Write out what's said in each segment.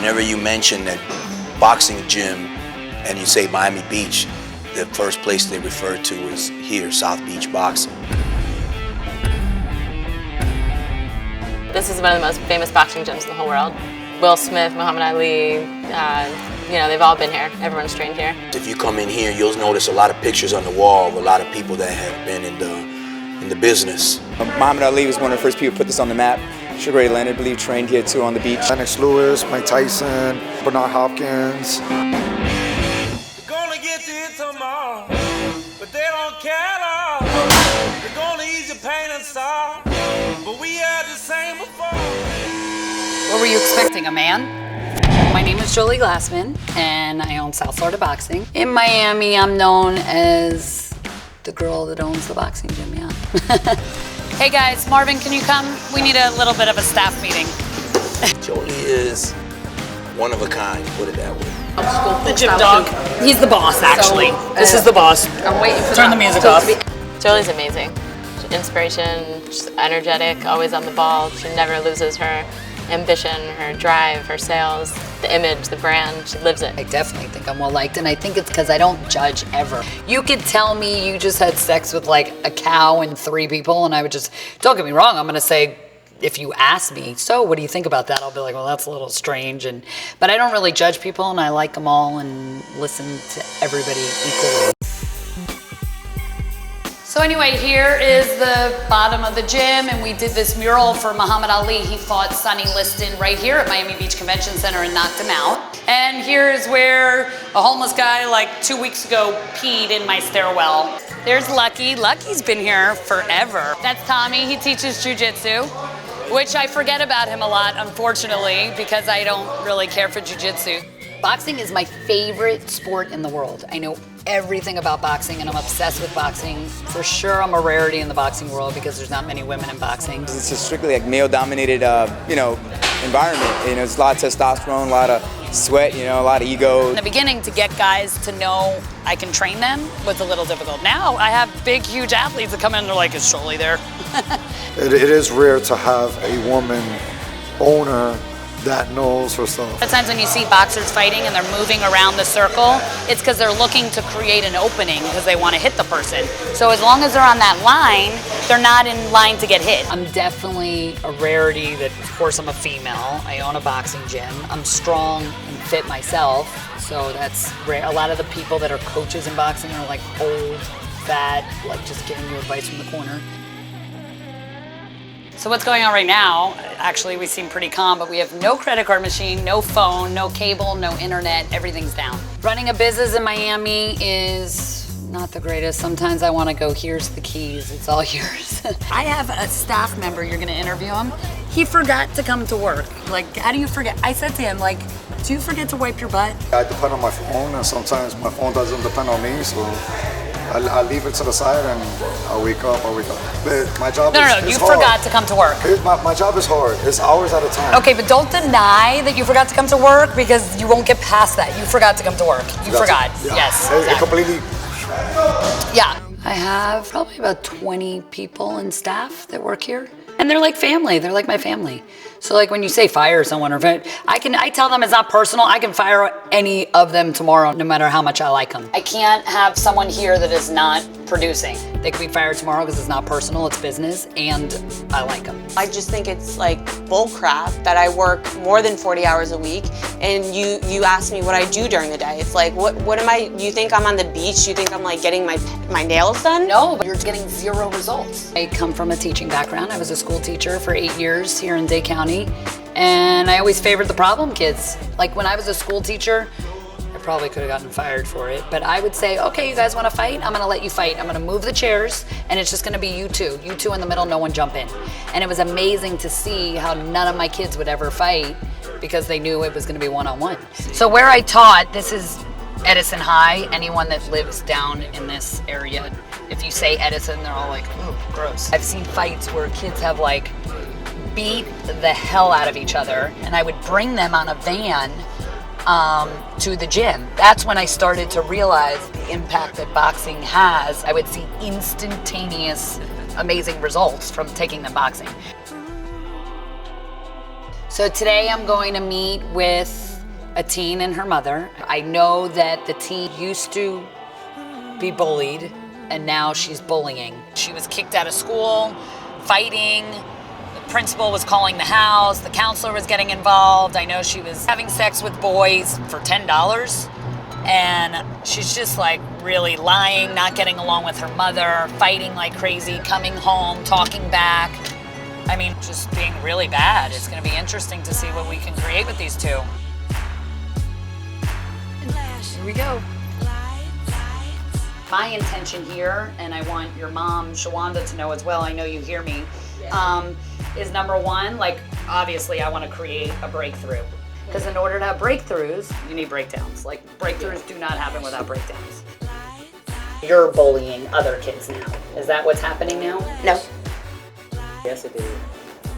Whenever you mention that boxing gym and you say Miami Beach, the first place they refer to is here, South Beach Boxing. This is one of the most famous boxing gyms in the whole world. Will Smith, Muhammad Ali, you know, they've all been here. Everyone's trained here. If you come in here, you'll notice a lot of pictures on the wall of a lot of people that have been in the business. Muhammad Ali was one of the first people to put this on the map. Sugar Ray Leonard, I believe, trained here too on the beach. Lennox Lewis, Mike Tyson, Bernard Hopkins. We're gonna get to it tomorrow, but they don't care at all. We're gonna ease your pain and sorrow, but we had the same before. What were you expecting, a man? My name is Julie Glassman, and I own South Florida Boxing. In Miami, I'm known as the girl that owns the boxing gym, yeah. Hey guys, Marvin, can you come? We need a little bit of a staff meeting. Jolie is one of a kind, put it that way. The gym dog. He's the boss, actually. This is the boss. I'm waiting for Turn the music off. Jolie's amazing. She's inspiration, she's energetic, always on the ball. She never loses her ambition, her drive, her sales, the image, the brand. She lives it. I definitely think I'm well liked, and I think it's because I don't judge ever. You could tell me you just had sex with like a cow and 3 people, and I would just, don't get me wrong, I'm gonna say, if you ask me, so what do you think about that? I'll be like, well, that's a little strange, but I don't really judge people, and I like them all and listen to everybody equally. So anyway, here is the bottom of the gym, and we did this mural for Muhammad Ali. He fought Sonny Liston right here at Miami Beach Convention Center and knocked him out. And here is where a homeless guy like 2 weeks ago peed in my stairwell. There's Lucky. Lucky's been here forever. That's Tommy. He teaches jiu-jitsu, which I forget about him a lot, unfortunately, because I don't really care for jiu-jitsu. Boxing is my favorite sport in the world. I know everything about boxing, and I'm obsessed with boxing. For sure, I'm a rarity in the boxing world because there's not many women in boxing. It's a strictly like male-dominated, environment. You know, it's a lot of testosterone, a lot of sweat, a lot of ego. In the beginning, to get guys to know I can train them was a little difficult. Now I have big, huge athletes that come in and they're like, is Jolie there? It is rare to have a woman owner that knows herself. Sometimes when you see boxers fighting and they're moving around the circle, it's because they're looking to create an opening because they want to hit the person. So as long as they're on that line, they're not in line to get hit. I'm definitely a rarity that, of course, I'm a female. I own a boxing gym. I'm strong and fit myself, so that's rare. A lot of the people that are coaches in boxing are like old, fat, like just giving you advice from the corner. So what's going on right now, actually we seem pretty calm, but we have no credit card machine, no phone, no cable, no internet, everything's down. Running a business in Miami is not the greatest. Sometimes I want to go, here's the keys, it's all yours. I have a staff member, you're gonna interview him. He forgot to come to work. Like, how do you forget? I said to him, like, do you forget to wipe your butt? I depend on my phone, and sometimes my phone doesn't depend on me, so I leave it to the side and I'll wake up. But my job is you hard. forgot to come to work. My job is hard. It's hours at a time. Okay, but don't deny that you forgot to come to work because you won't get past that. You forgot to come to work. You forgot. Yeah. Yes. It Exactly. completely. Yeah. I have probably about 20 people in staff that work here. And they're like family. They're like my family. So like when you say fire someone, or I tell them it's not personal. I can fire any of them tomorrow, no matter how much I like them. I can't have someone here that is not producing. They could be fired tomorrow because it's not personal, it's business, and I like them. I just think it's like bull crap that I work more than 40 hours a week, and you ask me what I do during the day. It's like, what am I? You think I'm on the beach? You think I'm like getting my nails done? No, but you're getting 0 results. I come from a teaching background. I was a school teacher for 8 years here in Dade County, and I always favored the problem kids. Like when I was a school teacher, I probably could have gotten fired for it, but I would say, okay, you guys want to fight? I'm going to let you fight. I'm going to move the chairs, and it's just going to be you two in the middle, no one jump in. And it was amazing to see how none of my kids would ever fight because they knew it was going to be one-on-one. So where I taught, this is Edison High. Anyone that lives down in this area, if you say Edison, they're all like, ooh, gross. I've seen fights where kids have like beat the hell out of each other, and I would bring them on a van to the gym. That's when I started to realize the impact that boxing has. I would see instantaneous, amazing results from taking them boxing. So today I'm going to meet with a teen and her mother. I know that the teen used to be bullied, and now she's bullying. She was kicked out of school, fighting. The principal was calling the house. The counselor was getting involved. I know she was having sex with boys for $10. And she's just like really lying, not getting along with her mother, fighting like crazy, coming home, talking back. I mean, just being really bad. It's going to be interesting to see what we can create with these two. Here we go. My intention here, and I want your mom, Shawanda, to know as well, I know you hear me, is number one, like, obviously I want to create a breakthrough. Because in order to have breakthroughs, you need breakdowns. Like, breakthroughs do not happen without breakdowns. You're bullying other kids now. Is that what's happening now? No. Yes, it is.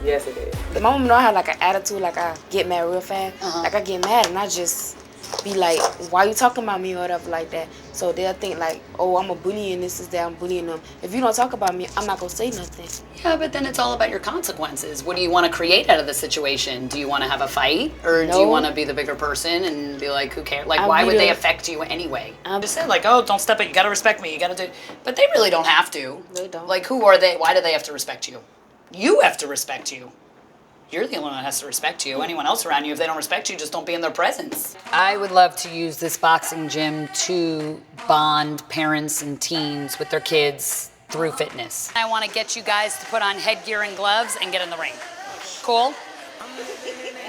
Yes, it is. My mom know I have like an attitude, like I get mad real fast. Like I get mad and I just be like, why you talking about me or whatever like that. So they'll think like, oh, I'm a bully and this is that, I'm bullying them. If you don't talk about me, I'm not gonna say nothing. Yeah, but then it's all about your consequences. What do you want to create out of the situation? Do you want to have a fight? Or do you want to be the bigger person and be like, who cares? Like, why would they affect you anyway? Just say like, oh, don't step it, you gotta respect me, you gotta do, but they really don't have to. They don't. Like, who are they? Why do they have to respect you? You have to respect you. You're the only one that has to respect you. Anyone else around you, if they don't respect you, just don't be in their presence. I would love to use this boxing gym to bond parents and teens with their kids through fitness. I want to get you guys to put on headgear and gloves and get in the ring. Cool?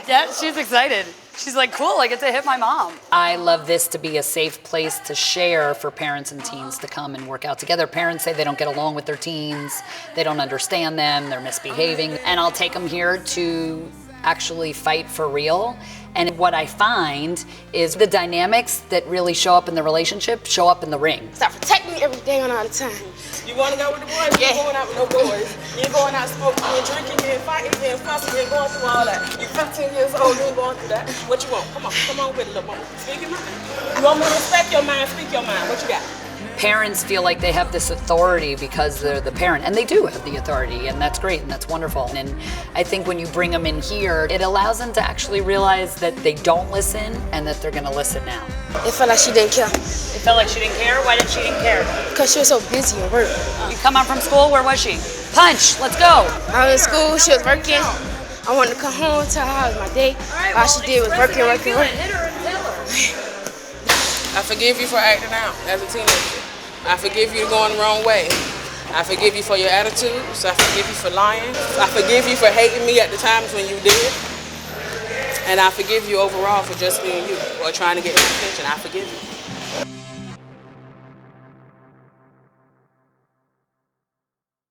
Yeah, she's excited. She's like, cool, I get to hit my mom. I love this to be a safe place to share for parents and teens to come and work out together. Parents say they don't get along with their teens, they don't understand them, they're misbehaving, and I'll take them here to actually fight for real. And what I find is the dynamics that really show up in the relationship show up in the ring. Stop protecting me every day and all the time. You want to go with the boys? You ain't going out with no boys. You ain't going out smoking, you ain't drinking, you ain't fighting, you ain't fussing, you ain't going through all that. You 15 years old, you ain't going through that. What you want? Come on with it, little mama. Speak your mind. You want me to respect your mind? Speak your mind. What you got? Parents feel like they have this authority because they're the parent, and they do have the authority, and that's great and that's wonderful. And I think when you bring them in here, it allows them to actually realize that they don't listen and that they're gonna listen now. It felt like she didn't care. It felt like she didn't care? Why did she didn't care? Because she was so busy at work. You come home from school, where was she? Punch, let's go. I was in school, she was working. I wanted to come home, tell her how was my day. All she did was working. Hit her and tell her. I forgive you for acting out as a teenager. I forgive you for going the wrong way. I forgive you for your attitudes. I forgive you for lying. I forgive you for hating me at the times when you did. And I forgive you overall for just being you or trying to get my attention. I forgive you.